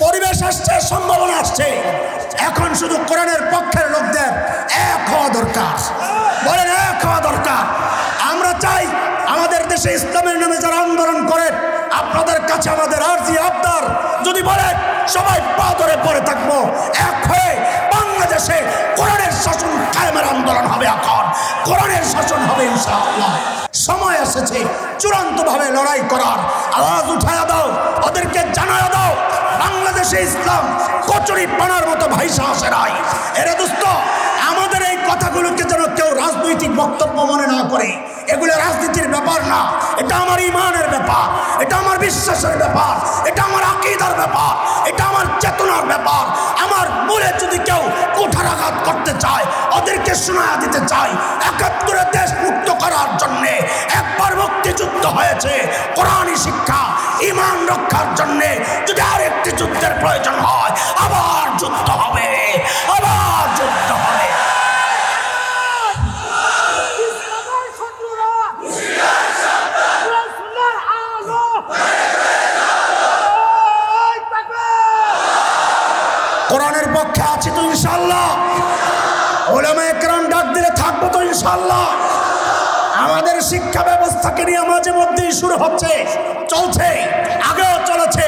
পরিবেশ আসছে, সম্ভাবনা আসছে। এখন শুধু কোরআনের পক্ষের লোকদের এক হওয়া দরকার। বলেন এক হওয়া দরকার। আমরা চাই আমাদের দেশে ইসলামের নামে যারা আন্দোলন করে, আপনাদের কাছে আমাদের আরজি আবদার, যদি বলেন সবাই পা ধরে পড়ে থাকবো, এক হয়ে বাংলাদেশে কোরআনের শাসন কায়েমের আন্দোলন হবে। এখন কোরআনের শাসন হবে ইনশাআল্লাহ। সময় এসেছে চূড়ান্তভাবে লড়াই করার। আওয়াজ উঠায়া দাও, ওদেরকে জানায়া দাও বাংলাদেশে ইসলাম কচুরি পানার মতো ভাইসা আসে নাই। এরে দোস্ত, আমাদের এই কথাগুলোকে যেন কেউ রাজনৈতিক বক্তব্য মনে না করে। এগুলো রাজনীতির ব্যাপার না, এটা আমার ইমানের ব্যাপার, এটা আমার বিশ্বাসের ব্যাপার, এটা আমার আকীদার ব্যাপার, এটা আমার চেতনার ব্যাপার। আমার মূলে যদি কেউ কুঠারাঘাত করতে চায়, ওদেরকে শোনায়া দিতে চাই ৭১ দেশ মুক্ত করার জন্যে একবার মুক্তিযুদ্ধ হয়েছে। কোরআনী শিক্ষা ইমান রক্ষার জন্যে যদি আরেকটি যুদ্ধের প্রয়োজন হয়, আবার যুদ্ধ হবে, আবার যুদ্ধ হবে। কোরআনের পক্ষে আছি তো ইনশাআল্লাহ, উলামায়ে কেরাম ডাক দিলে থাকবো তো ইনশাআল্লাহ। আমাদের শিক্ষা ব্যবস্থাকে নিয়ে মাঝে মধ্যেই শুরু হচ্ছে, চলছে, আগেও চলেছে।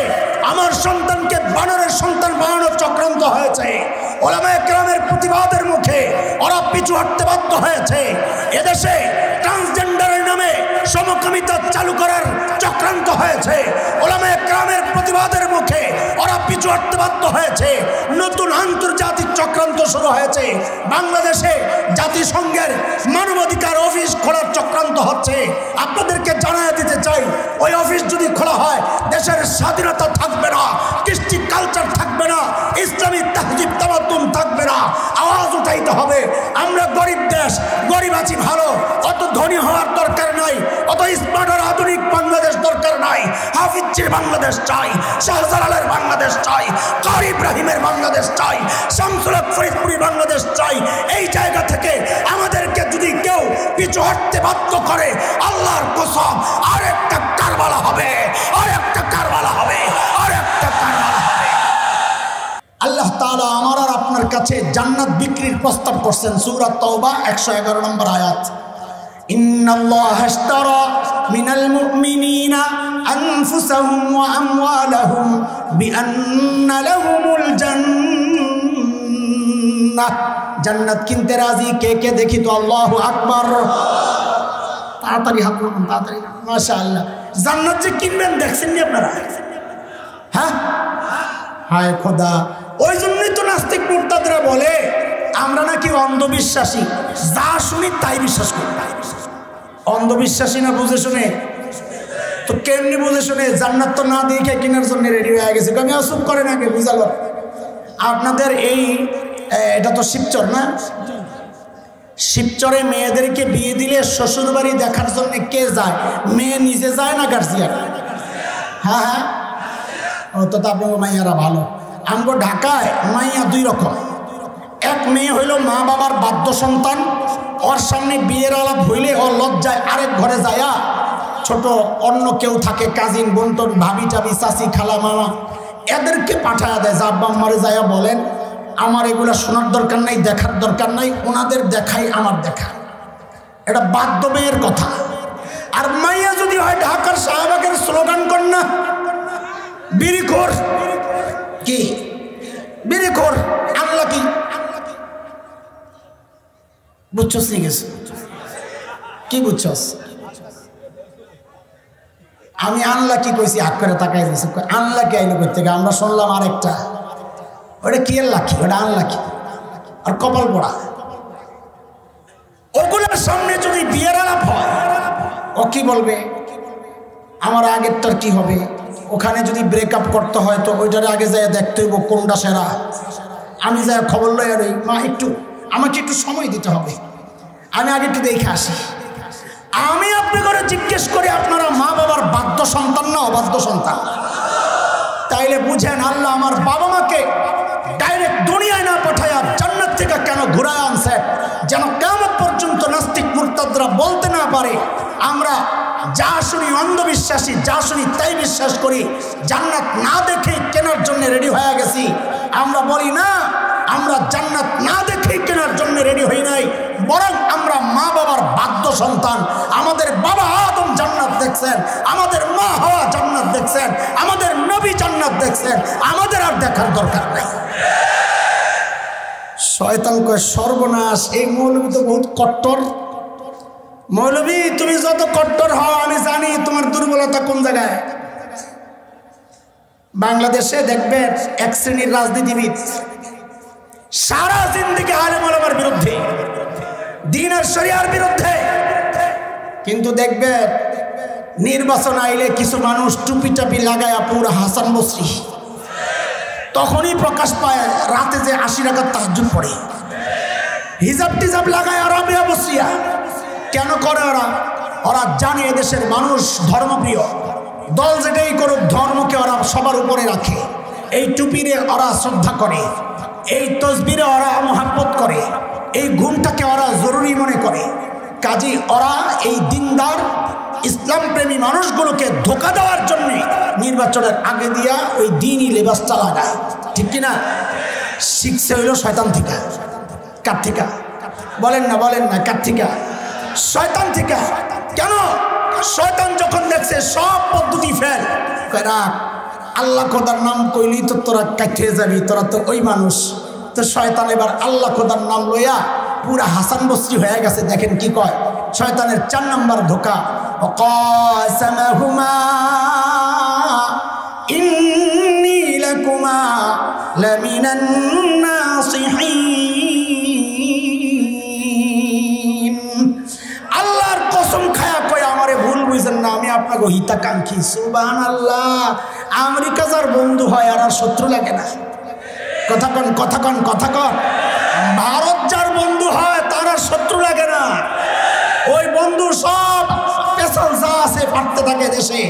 আমার সন্তানকে বানরের সন্তান বানানোর চক্রান্ত হয়েছে। উলামায়ে কেরামের প্রতিবাদের মুখে ওরা পিছু হটতে বাধ্য হয়েছে। এদেশে ট্রান্সজেন্ডারের নামে সমকামিতা চালু করার চক্রান্ত হয়েছে। উলামায়ে কেরামের প্রতিবাদের মুখে ওরা পিছু হটতে বাধ্য হয়েছে। নতুন আন্তর্জাতিক চক্রান্ত শুরু হয়েছে। বাংলাদেশে জাতিসংঘের মানবাধিকার অফিস খোলার চক্রান্ত হচ্ছে। আপনাদেরকে জানায় দিতে চাই, ওই অফিস যদি খোলা হয়, দেশের স্বাধীনতা থাকবে না, কৃষ্টি কালচার থাকবে না, ইসলামী তাহজিব তামাদ্দুন থাকবে না। আওয়াজ উঠাইতে হবে। আমরা গরিব দেশ, গরিব আছি ভালো, অত ধনী হওয়ার দরকার নাই, অত স্মার্ট আর আধুনিক বাংলাদেশ দরকার নাই। হাফিজের বাংলাদেশ চাই, শাহজালালের বাংলাদেশ চাই, কারি ইব্রাহিমের বাংলাদেশ চাই, শামসুল হক ফরিদপুরি বাংলাদেশ চাই। এই জায়গা থেকে আমাদেরকে যদি কেউ পিছু হটতে বাধ্য করে, আল্লাহর কসম আরেকটা কারবালা হবে, আরেকটা কারবালা হবে, আরেকটা কারবালা হবে। আল্লাহ তাআলা আমার আর আপনার কাছে জান্নাত বিক্রির প্রস্তাব করছেন। সূরা তাওবা 111 নম্বর আয়াত। ইন্নাল্লাহা আশতারা মিনাল মুমিনিনা আনফুসাহুম ওয়া আমওয়ালাহুম বিআন্না লাহুমুল জান্নাহ। জান্নাত কিনতে রাজি কে কে দেখি তো? আল্লাহু আকবার। তাড়াতাড়ি হাত নামান, তাড়াতাড়ি। মাশাআল্লাহ। জান্নাত যে কিনবেন দেখছেন নি আপনারা? হ্যাঁ, হায় খোদা। ওই জন্যই তো নাস্তিক মুরতাদরা বলে আমরা নাকি অন্ধবিশ্বাসী, যা শুনি তাই বিশ্বাস করি। অন্ধবিশ্বাসী না বুঝে শুনে? তো কেমনি বুঝে শুনে? জান্নাত তো না দেখে কেনার জন্য রেডি হয়ে গেছে। আমি অসুখ করেন আগে বুঝালো। আপনাদের এই এটা তো শিবচর না? শিবচরে মেয়েদেরকে বিয়ে দিলে শ্বশুর বাড়ি দেখার জন্য কে যায়? মেয়ে নিজে যায় না গার্জিয়ান? হ্যাঁ হ্যাঁ, ও তো আপনার মাইয়ারা ভালো। আমগো ঢাকায় মাইয়া দুই রকম। এক মেয়ে হইল মা বাবার বাধ্য সন্তান, ওর সামনে বিয়ের আলাপ হইলে ও লজ্জায় আরেক ঘরে যায়া ছোট অন্য কেউ থাকে, কাজিন বন্টন ভাবি টাবি চাচি খালা মামা, এদেরকে পাঠায়া দেয়। যা আব্বা আম্মারে যায়া বলেন আমার এগুলা শোনার দরকার নাই, দেখার দরকার নাই, ওনাদের দেখাই আমার দেখা। এটা বাধ্য মেয়ের কথা। আর মাইয়া যদি হয় ঢাকার শাহবাগের স্লোগান কন্যা, বিড়িখোর। কি বিড়িখোর? আল্লাহ কি বুঝছস? নি গেছে কি বুঝছস? আমি আল্লাহ কি কইছি? হাক করে তাকাই দিয়েছি। আল্লাহ কি আইলো করতে? আমরা শুনলাম আরেকটা। ওটা কি আল্লাহ কি? ওটা আল্লাহ কি? আর কপাল পড়া। ওগুলোর সামনে যদি বিয়ের আলাপ হয়, ও কি বলবে? আমার আগেরটার কি হবে? ওখানে যদি ব্রেকআপ করতে হয় তো ওইটার আগে যায় দেখতে হইব কোনটা সেরা। আমি যাই খবর লই আর মা একটু আমাকে একটু সময় দিতে হবে, আমি আগে একটু দেখে আসি। আমি আপনি করে জিজ্ঞেস করি আপনারা মা বাবার বাধ্য সন্তান না অবাধ্য সন্তান? তাইলে বুঝেন আল্লাহ আমার বাবা মাকে ডাইরেক্ট দুনিয়ায় না পাঠায়া জান্নাত থেকে কেন ঘুরায় আনছে, যেন কিয়ামত পর্যন্ত নাস্তিক মুরতাদরা বলতে না পারে আমরা যা শুনি অন্ধবিশ্বাসী, যা শুনি তাই বিশ্বাস করি, জান্নাত না দেখেই কেনার জন্য রেডি হয়ে গেছি। আমরা বলি না, আমরা জান্নাত না দেখেই কেনার জন্য রেডি হই নাই, বরং আমরা মা বাবার বাধ্য সন্তান। আমাদের বাবা আদম জান্নাত দেখছেন, আমাদের মা হাওয়া জান্নাত দেখছেন, আমাদের নবী জান্নাত দেখছেন, আমাদের আর দেখার দরকার নাই। শয়তান কয় সর্বনাশ, এই মৌলবী তো বহুত কট্টর। মৌলবী তুমি যত কট্টর হও আমি জানি তোমার দুর্বলতা কোন জায়গায়। বাংলাদেশে দেখবেন এক শ্রেণীর রাজনীতিবিদ সারা জিন্দেগি আলেম ওলামার বিরুদ্ধে, দ্বীন আর শরিয়ার বিরুদ্ধে, কিন্তু দেখবেন নির্বাচন আইলে কিছু মানুষ টুপি টাপি লাগায় পুরো হাসান বসরি, তখনই প্রকাশ পায় রাতে যে 80 রাকাত তাহাজ্জুদ পড়ে, হিজাব টিজাব লাগায় আরাবিয়া বসরিয়া। কেন করে ওরা? ওরা জানে এদেশের মানুষ ধর্মপ্রিয়, দল যেটাই করুক ধর্মকে ওরা সবার উপরে রাখে। এই টুপিরে ওরা শ্রদ্ধা করে, এই তসবিরে ওরা মহাব্বত করে, এই গুণটাকে ওরা জরুরি মনে করে। কাজী ওরা এই দিনদার ইসলাম প্রেমী মানুষগুলোকে ধোঁকা দেওয়ার জন্য নির্বাচনের আগে দিয়া ওই দিনই লেবাসটা লাগায়, ঠিক কিনা? শিখছে হইল শয়তান থেকে। কার থেকে? বলেন না, বলেন না, কার থেকে? শয়তান থেকে। কেন? শয়তান যখন দেখছে সব পদ্ধতি ফেল, আল্লাহ খোদার নাম কইলি তো তোরা কাটিয়ে যাবি, তোরা তো ওই মানুষ। তো শয়তান এবার আল্লাহ খোদার নাম লইয়া পুরা হাসান বসরি হয়ে গেছে। দেখেন কি কয় শয়তানের 4 নম্বর ধোঁকা, ওয়াকাসামাহুমা ইন্নী লাকুমা লামিনান নাসিহিন। আল্লাহর কসম খায়া কয় আমারে ভুল বুঝেন না, আমি আপনাকে হিতাকাঙ্ক্ষী। সুবহানাল্লাহ। আমেরিকা যার বন্ধু হয় আর শত্রু লাগে না। কথা কন, কথা কন, কথা কন। ভারত যার বন্ধু হয় তার আর শত্রু লাগে না। ওই বন্ধু সব পেছন যা আছে ফাটতে থাকে দেশে,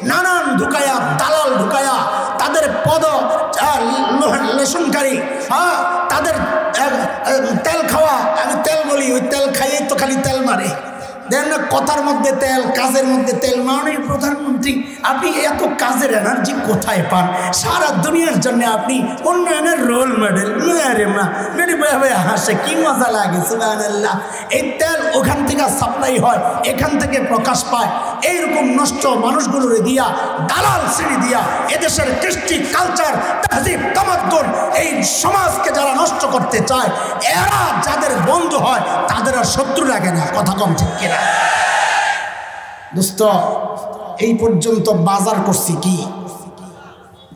নানান ঢুকায়া, দালাল ঢুকায়া, তাদের পদ লেশনকারী, হ্যাঁ, তাদের তেল খাওয়া। আমি তেল বলি, ওই তেল খাইয়েই তো খালি তেল মারে। দেখেন না, কথার মধ্যে তেল, কাজের মধ্যে তেল। মাননীয় প্রধানমন্ত্রী, আপনি এত কাজের এনার্জি কোথায় পান? সারা দুনিয়ার জন্য আপনি উন্নয়নের রোল মডেল। মেরে মা মেরে ভাবে হাসে, কি মজা লাগে। সুবহানাল্লাহ। এই তেল ওখান থেকে সাপ্লাই হয়, এখান থেকে প্রকাশ পায়। এইরকম নষ্ট মানুষগুলোরে দিয়া, দালাল শ্রেণী দিয়া এদেশের কৃষ্টি, কালচার, তাহজিব, তামাদ্দুন, এই সমাজকে যারা নষ্ট করতে চায়, এরা যাদের বন্ধু হয় তাদের আর শত্রু লাগে না। কথা কম ঠিক কিনা? দোস্ত, এই পর্যন্ত বাজার করছি কি?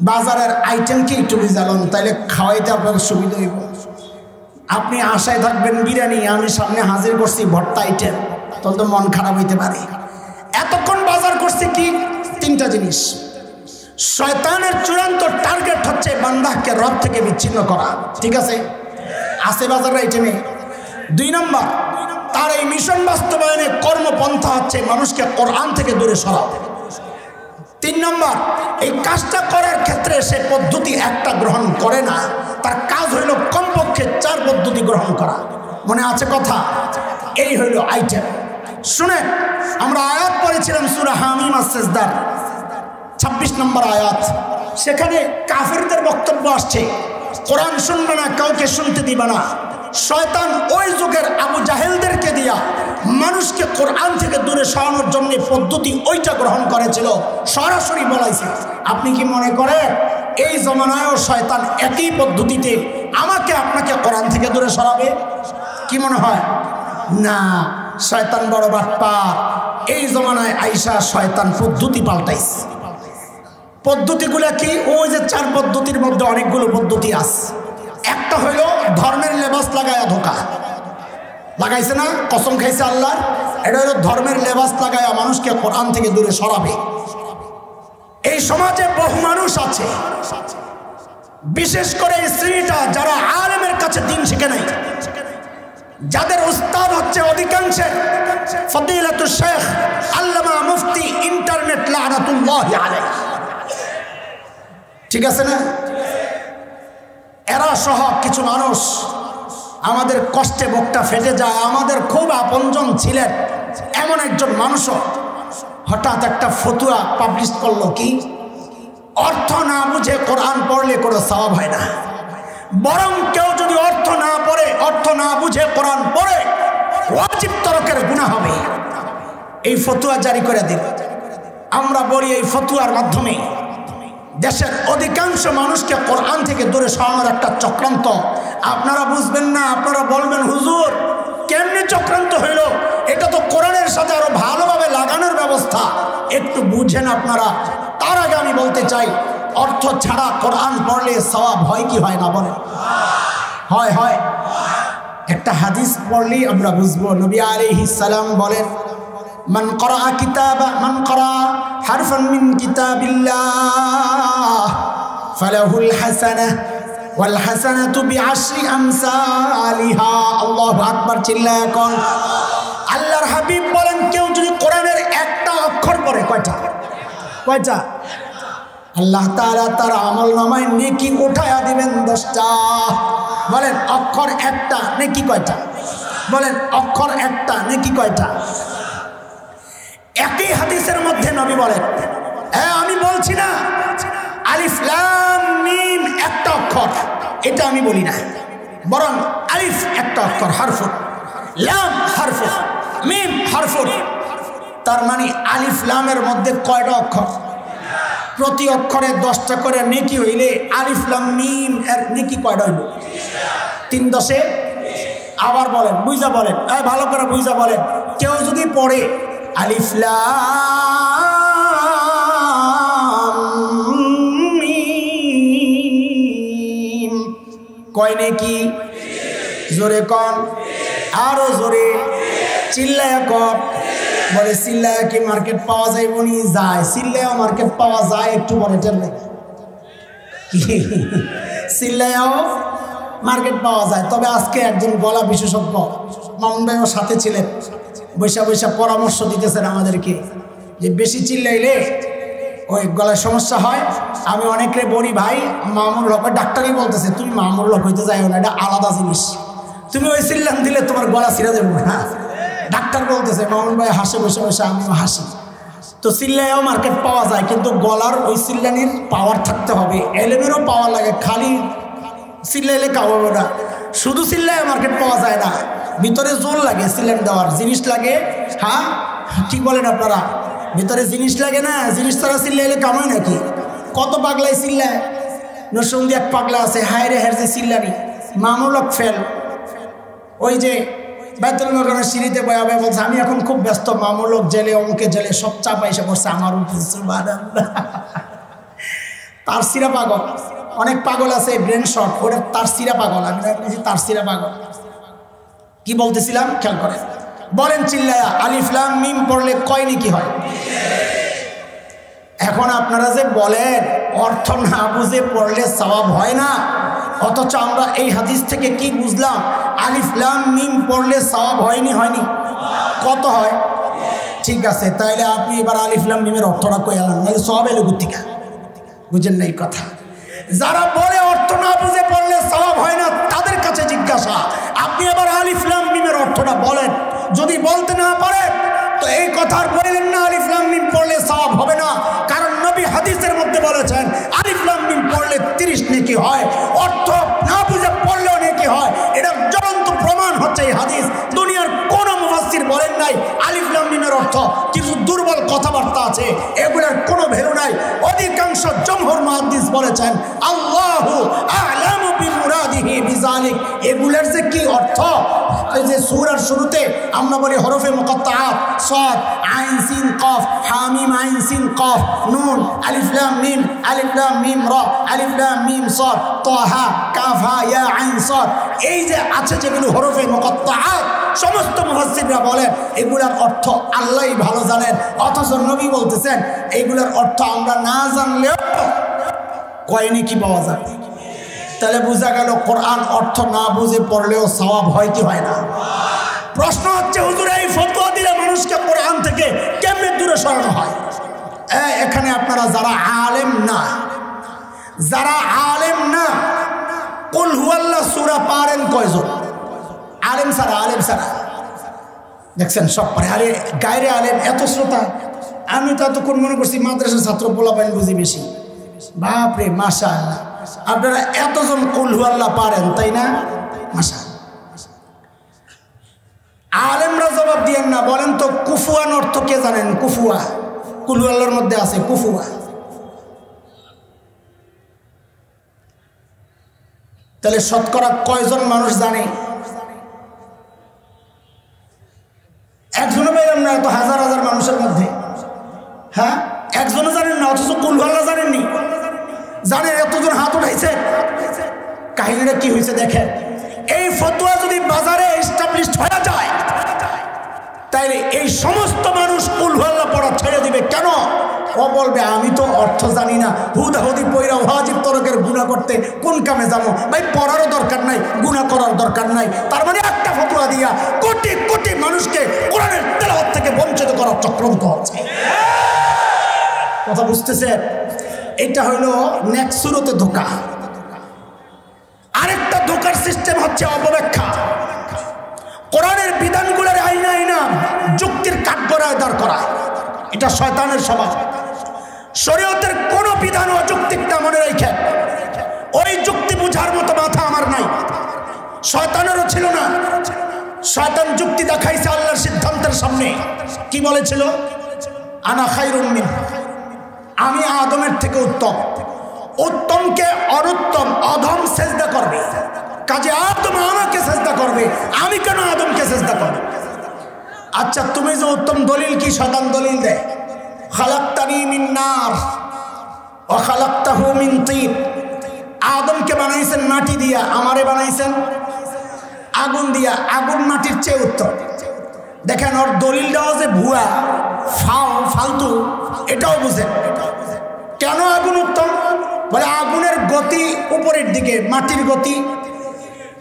বাজারের আইটেম কি একটু বুঝালাম, তাইলে খাওয়াইতে আপনার সুবিধা হইব। আপনি আশায় থাকবেন বিরিয়ানি, আমি সামনে হাজির করছি ভর্তা আইটেম, তাহলে তো মন খারাপ হইতে পারে। এতক্ষণ বাজার করছি কি? 3টা জিনিস। শয়তানের চূড়ান্ত টার্গেট হচ্ছে বান্দাকে রব থেকে বিচ্ছিন্ন করা, ঠিক আছে? বাজারের আইটেমে 2 নম্বর, তার এই মিশন বাস্তবায়নে কর্মপন্থা হচ্ছে মানুষকে কোরআন থেকে দূরে সরাও। 3 নম্বর, এই কাজটা করার ক্ষেত্রে সে পদ্ধতি একটা গ্রহণ করে না, তার কাজ হইল কমপক্ষে 4 পদ্ধতি গ্রহণ করা। মনে আছে কথা? এই হইল আইটেম। শুনেন, আমরা আয়াত পড়েছিলাম সূরা হামিম আস-সাজদার 26 নম্বর আয়াত। সেখানে কাফেরদের বক্তব্য আসছে, কোরআন শুনবে না, কাউকে শুনতে দিবে না। শয়তান ওই যুগের আবু জাহেলদেরকে দিয়া মানুষকে কোরআন থেকে দূরে সরানোর জন্য পদ্ধতি ওইটা গ্রহণ করেছিল, সরাসরি বলাইছে। আপনি কি মনে করেন এই জমানায়ও শয়তান একই পদ্ধতিতে আমাকে আপনাকে কোরআন থেকে দূরে সরাবে? কি মনে হয়? না, শয়তান বড় বাটপার। এই জমানায় আইসা শয়তান পদ্ধতি পাল্টাইছে। পদ্ধতিগুলা কি? ওই যে 4 পদ্ধতির মধ্যে অনেকগুলো পদ্ধতি আছে। একটা হইল ধর্মের লেবাস লাগায়া ধোকা লাগাইছে না, কসম খাইছে আল্লাহ। এটা হলো ধর্মের লেবাস লাগায়া মানুষকে কোরআন থেকে দূরে সরাবে। এই সমাজে বহু মানুষ আছে, বিশেষ করে এই শ্রেণীটা যারা আলেমের কাছে দিন শিখে নাই, যাদের উস্তাদ হচ্ছে অধিকাংশে ফদিলাতুল শেখ আল্লামা মুফতি ইন্টারনেট লানাতুল্লাহি আলাইহি, ঠিক আছে না? এরা সহ কিছু মানুষ আমাদের কষ্টে বুকটা ফেটে যায়। আমাদের খুব আপনজন ছিলেন এমন একজন মানুষও হঠাৎ একটা ফতুয়া পাবলিশ করলো, কি অর্থ না বুঝে কোরআন পড়লে কোনো সওয়াব হয় না, বরং কেউ যদি অর্থ না পড়ে, অর্থ না বুঝে কোরআন পড়ে ওয়াজিব তরকের গুনাহ হবে। এই ফতুয়া জারি করে দিল। আমরা বলি এই ফতুয়ার মাধ্যমে দেশের অধিকাংশ মানুষকে কোরআন থেকে দূরে সরানোর একটা চক্রান্ত। আপনারা বুঝবেন না, আপনারা বলবেন হুজুর কেমনে চক্রান্ত হইল, এটা তো কোরআনের সাথে আরো ভালোভাবে লাগানোর ব্যবস্থা, একটু বুঝেন আপনারা। তার আগে আমি বলতে চাই, অর্থ ছাড়া কোরআন পড়লে সওয়াব হয় কি হয় না বলেন? হয়, হয়। একটা হাদিস পড়লেই আমরা বুঝবো। নবী আলাইহিস সালাম বলেন, মান করা হারফান মিন কিতাবিল্লাহ ফালাহুল হাসানাহ ওয়াল হাসানাতু বিআশরি আমসালিহা। আল্লাহু আকবার, চিল্লায়া কোন। আল্লাহর হাবিব বলেন, কেউ যদি কোরআনের একটা অক্ষর পড়ে, কয়টা? আল্লাহ তাআলা তার আমলনামায় নেকি উঠায়া দিবেন 10টা। বলেন অক্ষর একটা, নেকি কয়টা? বলেন অক্ষর একটা, নেকি কয়টা? একই হাদিসের মধ্যে নবী বলেন, হ্যাঁ আমি বলছি না আলিফ লাম মিম একটা অক্ষর, এটা আমি বলি না, বরং আলিফ একটা অক্ষর, হারফুন, লাম হারফুন, মিম হারফুন। তার মানে আলিফ লামের মধ্যে কয়টা অক্ষর? প্রতি অক্ষরে 10টা করে নেকি হইলে আলিফ লাম মিম এর নেকি কয়টা হইল? 3 10 আবার বলেন, বুঝা বলেন, ভালো করে বুঝা বলেন। কেউ যদি পড়ে আলিফ লাম মিম, কয় নেকি? জোরে কন, আরো জোরে, চিল্লায়া কন। বলে চিল্লায়া কি মার্কেট পাওয়া যায়? বনি যায়, চিল্লায়া মার্কেট পাওয়া যায়, একটু পরে টেনে চিল্লায়াও মার্কেট পাওয়া যায়। তবে আজকে একজন গলা বিশেষজ্ঞ মামুন ভাই ওর সাথে ছিলেন, বৈশা বৈশা পরামর্শ দিতেছেন আমাদেরকে যে বেশি চিল্লাইলে ওই গলায় সমস্যা হয়। আমি অনেকে বলি ভাই মামুর লোক, ডাক্তারই বলতেছে তুমি মামুর লোক হইতে যাইও না, এটা আলাদা জিনিস, তুমি ওই চিল্লান দিলে তোমার গলা ছিঁড়ে যাবো না। ডাক্তার বলতেছে, মামুন ভাই হাসে, বসে বসে আমিও হাসি। তো চিল্লাইও মার্কেট পাওয়া যায়, কিন্তু গলার ওই চিল্লানির পাওয়ার থাকতে হবে, এলেমেরও পাওয়ার লাগে। খালি চিল্লাইলে কামাবো না, শুধু চিল্লায় মার্কেট পাওয়া যায় না, ভিতরে জোর লাগে, সিলেন্ড দেওয়ার জিনিস লাগে। হ্যাঁ কি বলেন আপনারা? ভিতরে জিনিস লাগে না, জিনিস ছাড়া চিল্লাইলে কামায় নাকি? কত পাগলাই চিল্লায়। নরসিংদী এক পাগলা আছে, হায়রে হের যে চিল্লানি, মামুলক ফেল। ওই যে বেতন নগরের সিঁড়িতে বয়া বয়া বলছে, আমি এখন খুব ব্যস্ত, মামুলক জেলে, অমুকে জেলে, সব চাপ এসে পড়ছে আমার উপর। তার সিরা পাগল, অনেক পাগল আছে ব্রেন শর্ট, ওটা তার সিরা পাগল। আমি তার সিরা পাগল। কি বলতেছিলাম খেয়াল করে বলেন। চিল্লায়া আলিফ লাম মিম পড়লে কয় নেকি হয়? এখন আপনারা যে বলেন অর্থ না বুঝে পড়লে সওয়াব হয় না, অথচ আমরা এই হাদিস থেকে কি বুঝলাম? আলিফ লাম মিম পড়লে সওয়াব হয়নি? কত হয়? ঠিক আছে, তাইলে আপনি এবার আলিফ লাম মিমের অর্থটা কই আলেন, নাহলে সওয়াব এলো কোত্থেকে? বুঝেন না এই কথা? যারা বলে অর্থ না বুঝে পড়লে সওয়াব হয় না, তাদের কাছে জিজ্ঞাসা, আপনি এবার আলিফ লাম মিমের অর্থটা বলেন। যদি বলতে না পারেন তো এই কথার বললেন না আলিফ লাম মিম পড়লে সওয়াব হবে না, কারণ নবী হাদিসের মধ্যে বলেছেন আলিফ লাম মিম পড়লে 30 নেকি হয়, অর্থ না বুঝে পড়লেও নেকি হয়। এটা জ্বলন্ত প্রমাণ হচ্ছে এই হাদিস। দুনিয়ার কোন মুফাসসির বলেন নাই আলিফ লাম মিমের অর্থ কিছু দুর্বল কথাবার্তা আছে, এগুলোর কোনো ভ্যালু নাই। অধিকাংশ জমহুর মুহাদ্দিস বলেছেন আল্লাহু আ'লামু বিমুরাদিহি বিযালিক, এগুলোর যে কি অর্থ। এই যে সূরার শুরুতে আমরা বলি হরফে মুকাত্তাআত, সাদ আইন সিন কফ, হামিম আইন সিন কফ, নুন আলিফ লাম মিম, আলিফ লাম মিম রা, আলিফ লাম মিম সাদ, তাহা কাফ হা ইয়া আইন সাদ, এই যে আছে যেগুলো হরফে মুকাত্তাআত, সমস্ত মুফাসসিররা বলেন এগুলার অর্থ আল্লাহই ভালো জানেন, অথচ নবী বলতেছেন এইগুলার অর্থ আমরা না জানলেও কয় নেকি পাওয়া যায়। তাহলে বোঝা গেল কোরআন অর্থ না বুঝে পড়লেও সওয়াব হয় কি হয় না? প্রশ্ন হচ্ছে হুজুর এই ফতোয়া দিলে মানুষকে কোরআন থেকে কেমনে দূরে সরানো হয়? এখানে আপনারা যারা আলেম না, কুল হুয়াল্লাহ সূরা পারেন কয়জন? আলেম সারা দেখছেন সব পারে। আরে গায়রে আলেম এত শ্রোতা, আমি তো এতক্ষণ মনে করছি মাদ্রাসার ছাত্র পোলাপাইন বুঝি বেশি। বাপরে মাশাআল্লাহ, আপনারা এতজন কুল হু আল্লাহ পারেন, তাই না? মাশাআল্লাহ। আলেমরা জবাব দিয়েন না, বলেন তো কুফুয়ান অর্থ কে জানেন? কুফুয়া কুল হু আল্লাহর মধ্যে আছে কুফুয়া। তাহলে শতকরা কয়জন মানুষ জানে? একজনও পাইলাম না, এত হাজার হাজার মানুষের মধ্যে। হ্যাঁ, একজনও জানেন না, অথচ কুল হু আল্লাহ জানেননি। জানেন, এতজন হাত উঠাইছে। কাহিনীটা কি হয়েছে দেখেন। এই ফতোয়া যদি বাজারে এস্টাবলিশড হয়ে যায়, তাইলে এই সমস্ত মানুষ কুল হু আল্লাহ পড়া ছেড়ে দিবে। কেন? ও বলবে আমি তো অর্থ জানি না, হুদাহুদি পয়রা ওয়াজিব তরকের গুনাহ করতে কোন কামে যাবো? ভাই পড়ারও দরকার নাই, গুনাহ করার দরকার নাই। তার মানে একটা ফতোয়া দিয়া কোটি কোটি মানুষকে কোরআনের তেলাওয়াত থেকে বঞ্চিত করার চক্রান্ত হচ্ছে। কথা বুঝতেছে? এটা হলো নেক্সট সুরতে ধোঁকা। আরেকটা ধোঁকার সিস্টেম হচ্ছে অপব্যাখ্যা। কোরআনের বিধানগুলোর আইনা আইনা যুক্তির কাঠগড়ায় দাঁড় করা, এটা শয়তানের স্বভাব। শরীয়তের কোন বিধান অযৌক্তিক না, মনে রাখেন। ওই যুক্তি বুঝার মতো মাথা আমার নাই, শয়তানেরও ছিল না। শয়তান যুক্তি দেখাইছে আল্লাহর সিদ্ধান্তের সামনে। কি বলেছিল? আনা খায়রুম মিন, আমি আদমের থেকে উত্তম। উত্তমকে অনুত্তম অধম সেজদা করবে, কাজে আদম আমাকে সেজদা করবে, আমি কেন আদমকে সেজদা করব? আচ্ছা, তুমি যে উত্তম, দলিল কি? শয়তান দলিল দেয়, খালাকতানি মিন নার ওয়া খালাকতাহু মিন তিন। আদমকে বানাইছেন মাটি দিয়া, আমারে বানাইছেন আগুন দিয়া। আগুন মাটির চেয়ে উত্তম। দেখেন, ওর দলিলটাও যে ভুয়া, ফালতু, এটাও বুঝেন। কেন আগুন উত্তম? বলে আগুনের গতি উপরের দিকে, মাটির গতি।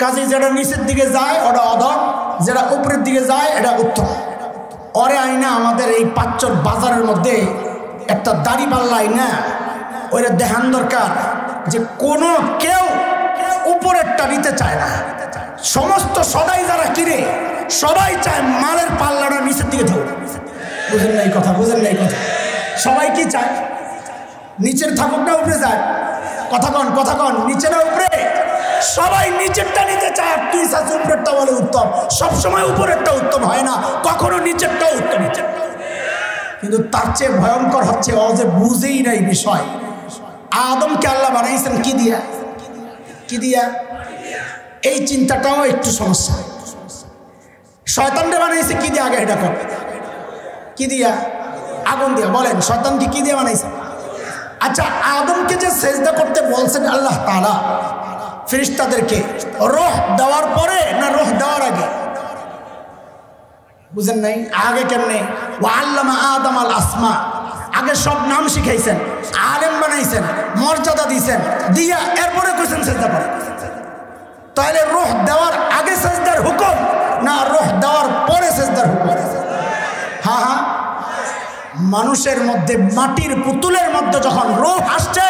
কাজে যেটা নিচের দিকে যায় ওটা অধম, যেটা উপরের দিকে যায় এটা উত্তম। ওরে আইনা আমাদের এই পাঁচচর বাজারের মধ্যে একটা দাড়ি পাল্লা আইনা ওইটা দেখান দরকার যে কোনো কেউ উপরেরটা নিতে চায় না। সমস্ত সদাই যারা কিনে সবাই চায় মালের পাল্লাটা নিচের দিকে থাকুক। বুঝেন না এই কথা? বুঝেন না এই কথা? সবাই কি চায়? নিচের থাকুক না উপরে যায়? কথা কন, কথা কন। নিচে না উপরে? সবাই নিচেরটা নিতে চায়। তুই চাচ্ছ উপরেরটা বলে উত্তম। সবসময় উপরেরটা উত্তম হয় না, কখনো নিচেরটাও উত্তম। কিন্তু তার চেয়ে ভয়ঙ্কর হচ্ছে ও যে বুঝেই নাই বিষয়। আদমকে আল্লাহ বানাইছেন কি দিয়া? কি দিয়া? এই চিন্তাটাও একটু সমস্যা। শয়তানকে বানাইছে কি দিয়ে? আগে এটা কর। কি দিয়া? আগুন দিয়া। বলেন শয়তানকে কি দিয়ে বানাইছে? আচ্ছা, আদমকে যে সেজদা করতে বলছেন আল্লাহ তাআলা ফেরেশতাদেরকে, রূহ দেওয়ার পরে না রূহ দেওয়ার আগে? বুঝেন নাই? আগে কেমনে? ওয়া আল্লামা আদম আল আসমা, আগে সব নাম শিখাইছেন, আলেম বানাইছেন, মর্যাদা দিয়েছেন, দিয়া এরপরে কইছেন সেজদা করে। তাহলে রূহ দেওয়ার আগে সেজদার হুকুম না রূহ দেওয়ার পরে সেজদার হুকুম? হ্যাঁ হ্যাঁ, মানুষের মধ্যে মাটির পুতুলের মধ্যে যখন রূহ আসছে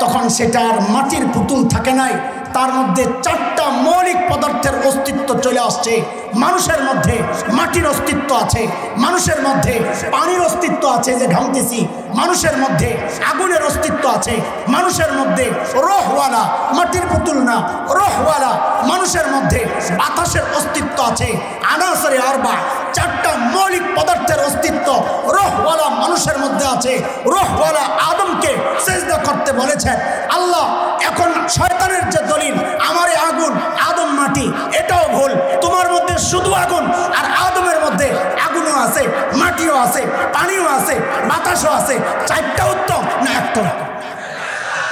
তখন সেটা আর মাটির পুতুল থাকে নাই, তার মধ্যে চারটা মৌলিক পদার্থের অস্তিত্ব চলে আসছে। মানুষের মধ্যে মাটির অস্তিত্ব আছে, মানুষের মধ্যে পানির অস্তিত্ব আছে যে ঘামতেছি, মানুষের মধ্যে আগুনের অস্তিত্ব আছে, মানুষের মধ্যে রূহওয়ালা, মাটির পুতুল না রূহওয়ালা মানুষের মধ্যে বাতাসের অস্তিত্ব আছে। আনাসরে আরবা, চারটা মৌলিক পদার্থের অস্তিত্ব রূহওয়ালা মানুষের মধ্যে আছে। রূহওয়ালা আদমকে সেজদা করতে বলেছেন আল্লাহ। এখন শয়তানের যে দলিল আমারে আগুন আদম মাটি, এটাও ভুল। তোমার মধ্যে শুধু আগুন, আর আদমের মধ্যে আগুনও আছে, মাটিও আছে, পানিও আছে, বাতাসও আছে। চারটা উত্তম না একটা?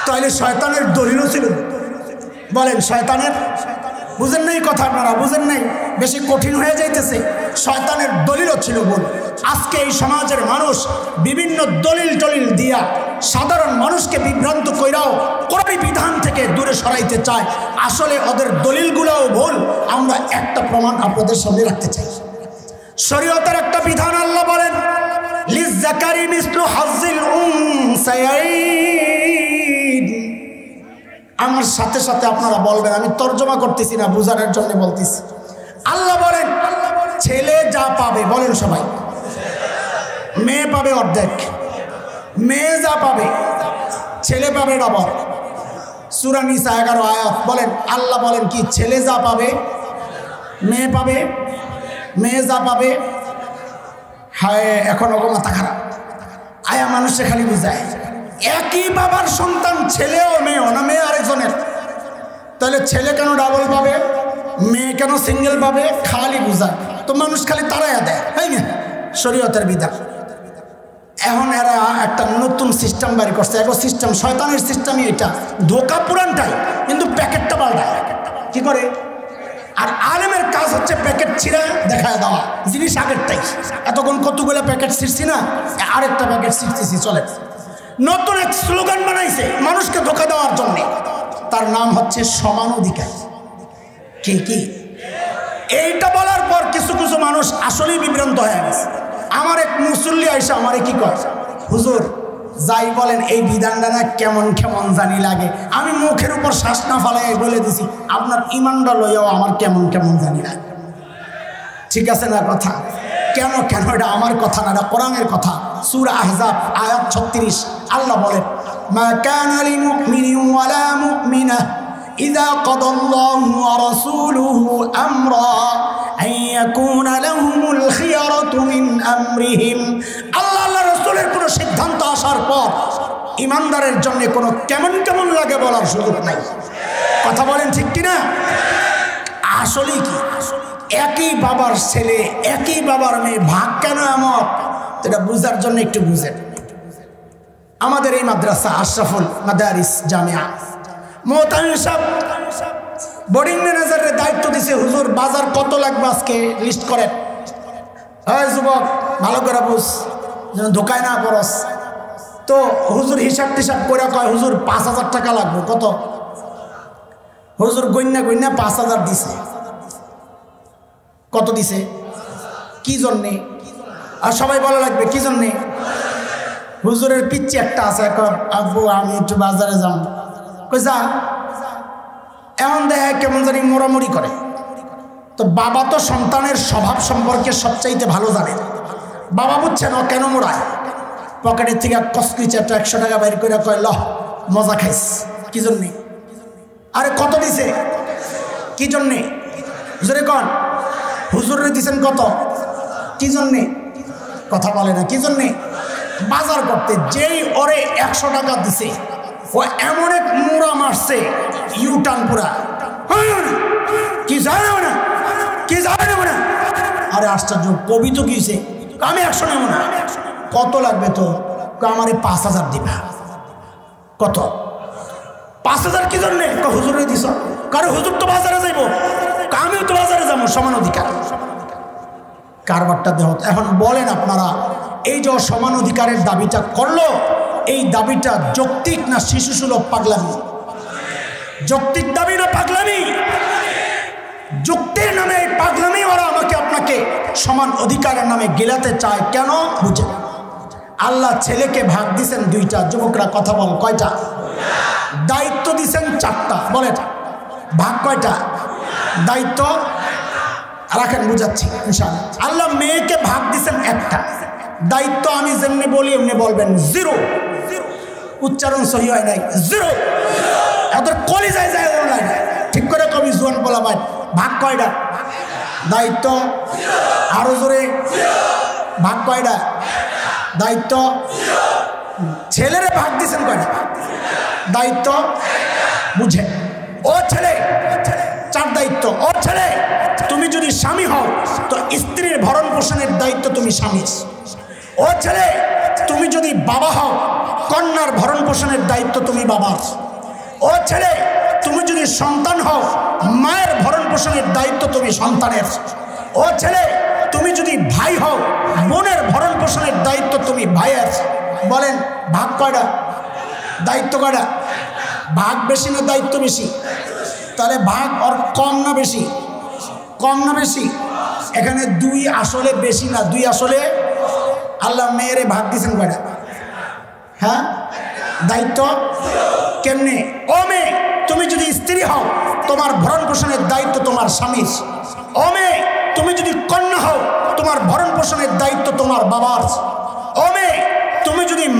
তাহলে শয়তানের দলিলও ছিল। বলেন শয়তানের, বুঝেন নাই কথা? আপনারা বুঝেন নাই? বেশি কঠিন হয়ে যাইতেছে। শয়তানের দলিলও ছিল ভুল। আজকে এই সমাজের মানুষ বিভিন্ন দলিল টলিল দিয়া সাধারণ মানুষকে বিভ্রান্ত কইরাও কোরআনী বিধান থেকে দূরে সরাইতে চায়। আসলে ওদের দলিলগুলোও ভুল। আমরা একটা প্রমাণ আপনাদের সামনে রাখতে চাই। শরীয়তের একটা বিধান আল্লাহ বলেন লিজ্জাকারি মিসলু হাজ্জিল উনসায়াইন। আমার সাথে সাথে আপনারা বলবেন, আমি তর্জমা করতেছি না, বুঝানোর জন্য বলতেছি। আল্লাহ বলেন ছেলে যা পাবে, বলেন সবাই, মেয়ে পাবে অর্ধেক, মেয়ে যা পাবে ছেলে পাবে ডবল। সূরা নিসা 11 আয়াত বলেন, আল্লাহ বলেন কি, ছেলে যা পাবে মেয়ে পাবে, মেয়ে যা পাবে। হায় এখন ওগো মাথা খারাপ, আয়া মানুষে খালি বুঝায় একই বাবার সন্তান ছেলেও মেয়েও না, মেয়ে আরেকজনের, তাহলে ছেলে কেন ডাবল পাবে, মেয়ে কেন সিঙ্গেল পাবে, খালি বুঝায় তো মানুষ খালি তারাইয়া দেয়, তাই না? শরীয়তের বিধান। এখন এরা একটা নতুন সিস্টেম বাড়ি করছে, এক সিস্টেম, শয়তানের সিস্টেমই এটা, ধোকা পুরানটাই কিন্তু প্যাকেটটা পাল্টায়। কি করে? আর আলেমের কাজ হচ্ছে প্যাকেট ছিঁড়ে দেখায় দেওয়া, জিনিস আগেরটাই। এতক্ষণ কতগুলো প্যাকেট ছিঁড়ছি না, আরেকটা প্যাকেট ছিঁড়তেছি, চলে। নতুন এক স্লোগান বানাইছে মানুষকে ধোকা দেওয়ার জন্য, তার নাম হচ্ছে সমান অধিকার। কি কি এইটা বলার পর কিছু কিছু মানুষ আসলেই বিভ্রান্ত হয়ে গেছে। আমার এক মুসল্লি আইসা আমারে কি কয়, হুজুর যাই বলেন এই বিধানটা না কেমন কেমন জানি লাগে। আমি মুখের উপর শ্বাস না ফালাই বলে দিছি, আপনার ইমানটা লইয়াও আমার কেমন কেমন জানি লাগে। ঠিক আছে না কথা? কেন কেন? এটা আমার কথা না, এটা কোরআনের কথা। সূরা আহজাব আয়াত 36 আল্লাহ বলেন, মা কানা লিমুমিনিন ওয়ালা মুমিনাহ ইযা কাদাল্লাহু ওয়া রাসূলুহু আমরা আন ইয়াকুনা লাহুমুল খিয়ারাতু মিন আমরিহিম। আল্লাহ আল্লাহর রাসূলের কোনো সিদ্ধান্ত আসার পর ইমানদারের জন্য কোনো কেমন কেমন লাগে বলার সুযোগ নাই। কথা বলেন ঠিক কিনা? আসলে কি, একই বাবার ছেলে একই বাবার মেয়ে, ভাগ কেন এমন? এটা বুঝার জন্য একটু বুঝেন। আমাদের এই মাদ্রাসা আশরাফুল মাদারিস জামিয়া মোহতামিম সাহেব বোর্ডিং ম্যানেজারের দায়িত্ব দিছে, হুজুর বাজার কত লাগবে আজকে লিস্ট করেন। হ্যাঁ যুবক ভালো করে বুঝ, যেন ধোকায় না পড়স। তো হুজুর হিসাব টিসাব করে কয়, হুজুর 5,000 টাকা লাগবে। কত? হুজুর গন্যা গন্যা 5,000 দিছে। কত দিছে? কি জন্যে? আর সবাই বলা লাগবে কি জন্যে? হুজুরের পিচ্ছি একটা আছে, আব্বু আমি একটু বাজারে যাব। কই যা। এমন দেখে কেমন জানি মোড়ামুড়ি করে। তো বাবা তো সন্তানের স্বভাব সম্পর্কে সবচাইতে ভালো জানে। বাবা বুঝছেন ও কেন মোড়ায়, পকেটের থেকে কসকিচ একটা 100 টাকা বাইর করে কয়, লহ মজা খাইস। কি জন্যে? আরে কত দিছে? কি জন্যে? হুজুরে কন, হুজুরে দিছেন কত? কি জন্যে? কথা বলে না। কি জন্যে? বাজার করতে। যেই ওরে 100 টাকা দিছে, ও এমন এক মুড়া মারছে, ইউটার্ন পুরা। কি জানে না, কি জানে না। আরে আশ্চর্য, কবি তো কিছে, আমি 100 নেব না। কত লাগবে? তো আমারে 5,000 দিবা। কত? 5,000 কি জন্যে? হুজুরে দিছ। কারণ হুজুর তো বাজারে যাইব, আমিও তো বাজারে যাবো, সমান অধিকার। কারবারটা দেহ। এখন বলেন আপনারা, এই যে সমান অধিকারের দাবিটা করলো, এই দাবিটা যৌক্তিক না শিশুসুলভ পাগলামি? যৌক্তিক দাবি না পাগলামি? যুক্তির নামে এই পাগলামি ওরা আমাকে আপনাকে সমান অধিকারের নামে গিলাতে চায়। কেন? বুঝে। আল্লাহ ছেলেকে ভাগ দিছেন 2টা। যুবকরা কথা বল, কয়টা? দায়িত্ব দিছেন 4টা। বলে ভাগ কয়টা? দায়িত্ব রাখেন, বুঝাচ্ছি ইনশাআল্লাহ। আল্লাহ মেয়েকে ভাগ দিছেন 1টা। দায়িত্ব আমি যেমনি বলি এমনি বলবেন, 0। উচ্চারণ সহি হয় নাই, 0। এদের কলি যায় যায় অনলাইন, ঠিক করে কবি জোয়ান বলা ভাই। ভাগ কয়টা? দায়িত্ব আরো জোরে, ভাগ কয়টা? দায়িত্ব। ছেলেরে ভাগ দিছেন কয়টা? দায়িত্ব। বুঝে? ও ছেলে 4 দায়িত্ব। ও ছেলে, তুমি যদি স্বামী হও তো স্ত্রীর ভরণ পোষণের দায়িত্ব তুমি স্বামীর। ও ছেলে, তুমি যদি বাবা হও, কন্যার ভরণ পোষণের দায়িত্ব তুমি বাবার। ও ছেলে, তুমি যদি সন্তান হও, মায়ের ভরণ পোষণের দায়িত্ব তুমি সন্তানের। ও ছেলে, তুমি যদি ভাই হও, বোনের ভরণ পোষণের দায়িত্ব তুমি ভাইয়ের। বলেন ভাগ কয়টা? দায়িত্ব কয়টা? ভাগ বেশি না দায়িত্ব বেশি? তাহলে ভাগ আর কম না বেশি? কম না বেশি? এখানে 2 আসলে বেশি না, 2 আসলে। আল্লাহ মেয়েরে ভাগ দিয়েছেন কয়টা? হ্যাঁ, দায়িত্ব। কেমনে? ও মেয়ে, তুমি যদি স্ত্রী হও, তোমার ভরণ পোষণের দায়িত্ব তোমার স্বামীর। ও মেয়ে, তুমি যদি কন্যা হও, তোমার ভরণ পোষণের দায়িত্ব তোমার বাবার। ও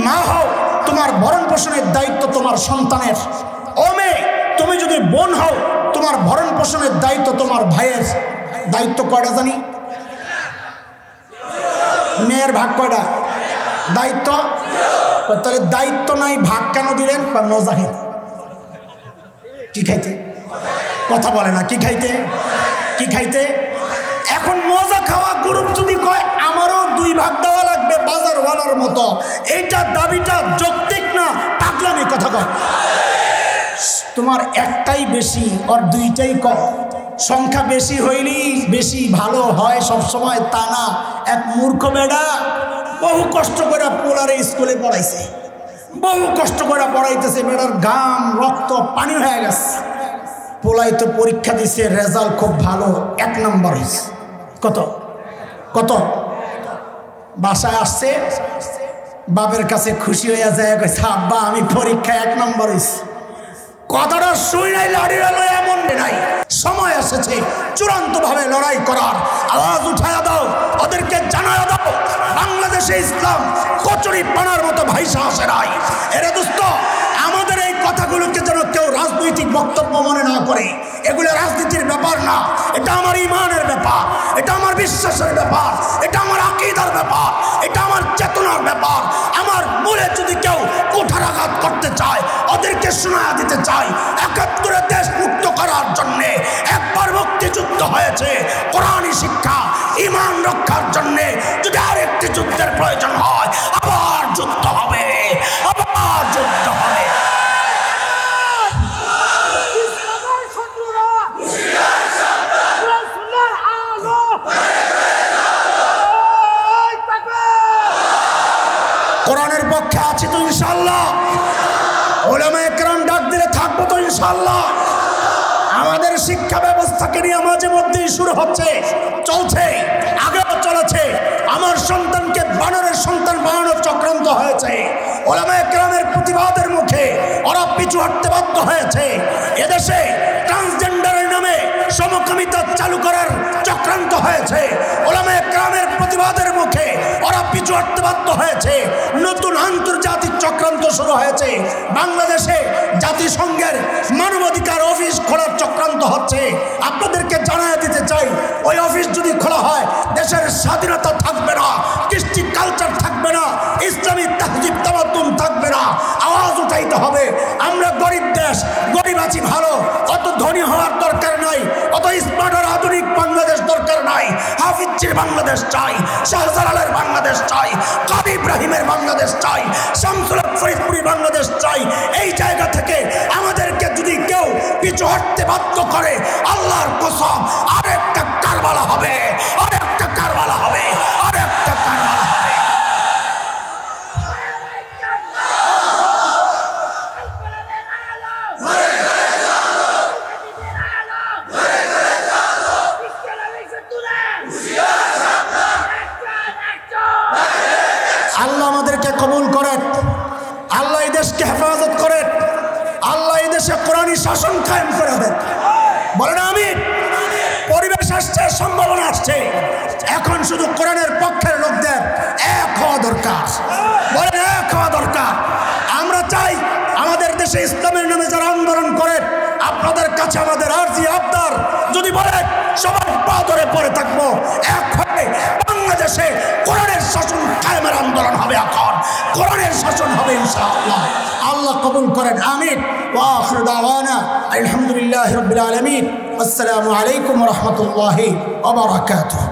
মা হও তোমার ভরণ পোষণের দায়িত্ব তোমার সন্তানের। ও মেয়ে তুমি যদি বোন হও তোমার ভরণ পোষণের দায়িত্ব তোমার ভাইয়ের। দায়িত্ব কয়টা জানি? মেয়ের ভাগ কয়টা? দায়িত্ব। তাহলে দায়িত্ব নাই ভাগ কেন দিলেন? মজা খেতে। কি খাইতে? কথা বলে না। কি খাইতে? কি খাইতে? এখন মজা খাওয়া গ্রুপ যদি কয় আমারও 2 ভাগ দেওয়া লাগবে বাজারওয়ালার মতো, এইটা দাবিটা যৌক্তিক না, পাগলামি কথা কয়। তোমার একটাই বেশি আর 2টাই কম। সংখ্যা বেশি হইলেই বেশি ভালো হয় সবসময় তা না। এক মূর্খ বেড়া বহু কষ্ট করে পোলারে স্কুলে পড়াইছে, বহু কষ্ট করে পড়াইতেছে, বেড়ার ঘাম রক্ত পানি হয়ে গেছে। পোলাই তো পরীক্ষা দিছে, রেজাল্ট খুব ভালো, 1 নম্বর হয়েছে। কত কত? বাসায় আসছে, বাপের কাছে খুশি হইয়া যায়, আব্বা আমি পরীক্ষায় 1 নম্বর হয়েছি। কথাটা শুই নাই, লাড়িয়ে লয় এমন নাই। সময় এসেছে চূড়ান্ত ভাবে লড়াই করার। আওয়াজ উঠায়া দাও, ওদেরকে জানায়া দাও বাংলাদেশে ইসলাম কচুরি পানার মতো ভাইসা আসে নাই। এরে দোস্ত, আমাদের এই কথাগুলোকে যেন কেউ রাজনৈতিক বক্তব্য মনে না করে। এগুলো রাজনীতির ব্যাপার না, এটা আমার ইমানের ব্যাপার, এটা আমার বিশ্বাসের ব্যাপার, এটা আমার আকীদার ব্যাপার, এটা আমার চেতনার ব্যাপার। আমার মূলে যদি কেউ কুঠারাঘাত করতে চায়, ওদেরকে শোনায়া দিতে চাই ৭১ দেশ মুক্ত করার জন্যে একবার মুক্তিযুদ্ধ হয়েছে। কোরআনী শিক্ষা ইমান রক্ষার জন্যে যদি আরেকটি যুদ্ধের প্রয়োজন হয়, আবার যুদ্ধ হবে, আবার যুদ্ধ হবে। কোরআনের পক্ষে আছি তো ইনশাআল্লাহ, উলামায়ে কেরাম ডাক দিলে থাকবো তো ইনশাআল্লাহ। আমাদের শিক্ষা ব্যবস্থাকে নিয়ে মাঝে মধ্যেই শুরু হচ্ছে, চলছে, আগেও চলেছে। আমার সন্তানকে বানরের সন্তান বানানোর চক্রান্ত হয়েছে। উলামায়ে কেরামের প্রতিবাদের মুখে ওরা পিছু হটতে বাধ্য হয়েছে। এদেশে ট্রান্সজেন্ডারের নামে সমকামিতা চালু করার চক্রান্ত হয়েছে। উলামায়ে কেরামের প্রতিবাদের মুখে ওরা পিছু হটতে বাধ্য হয়েছে। নতুন আন্তর্জাতিক চক্রান্ত শুরু হয়েছে। বাংলাদেশে জাতিসংঘের মানবাধিকার অফিস খোলার চক্রান্ত হচ্ছে। আপনাদেরকে জানায় দিতে চাই, ওই অফিস যদি খোলা হয় দেশের স্বাধীনতা থাকবে না, কৃষ্টি কালচার থাকবে না, ইসলামী তাহজিব তামাদ্দুন থাকবে না। আওয়াজ উঠাইতে হবে। আমরা গরিব দেশ, গরিব আছি ভালো, অত ধনী হওয়ার দরকার নাই, অত স্মার্ট আর আধুনিক বাংলাদেশ দরকার নাই। হাফিজের বাংলাদেশ চাই, শাহজালালের বাংলাদেশ চাই, কাজী ইব্রাহিমের বাংলাদেশ চাই, শামসুল হক ফরিদপুরি বাংলাদেশ চাই। এই জায়গা থেকে আমাদেরকে যদি কেউ পিছু হটতে বাধ্য করে, আল্লাহর কসম আরেকটা কারবালা হবে, আরেকটা কারবালা হবে, আরেকটা কারবালা হবে। আল্লাহ আমাদেরকে কবুল করেন, আল্লাহ এই দেশকে হেফাজত করেন, আল্লাহ এই দেশে কোরআনী শাসন কায়েম করে দেন। বলেন আমিন। পরিবেশ আসছে, সম্ভাবনা আসছে, এখন শুধু কোরআনের পক্ষের লোকদের এক হওয়া দরকার। বলেন এক হওয়া দরকার। আমরা চাই আমাদের দেশে ইসলামের নামে যারা আন্দোলন করেন, আপনাদের কাছে আমাদের আরজি আবদার, যদি বলেন সবার পা ধরে পড়ে থাকবো, এক হয়ে বাংলাদেশে কোরআনের শাসন কায়েমের আন্দোলন হবে। এখন কোরআনের শাসন হবে ইনশাআল্লাহ। আল্লাহ কবুল করেন, আমিন। ওয়া আখিরু দাওয়ানা আলহামদুলিল্লাহি রাব্বিল আলামিন। আসসালামু আলাইকুম ওয়া রাহমাতুল্লাহি ওয়া বারাকাতুহু।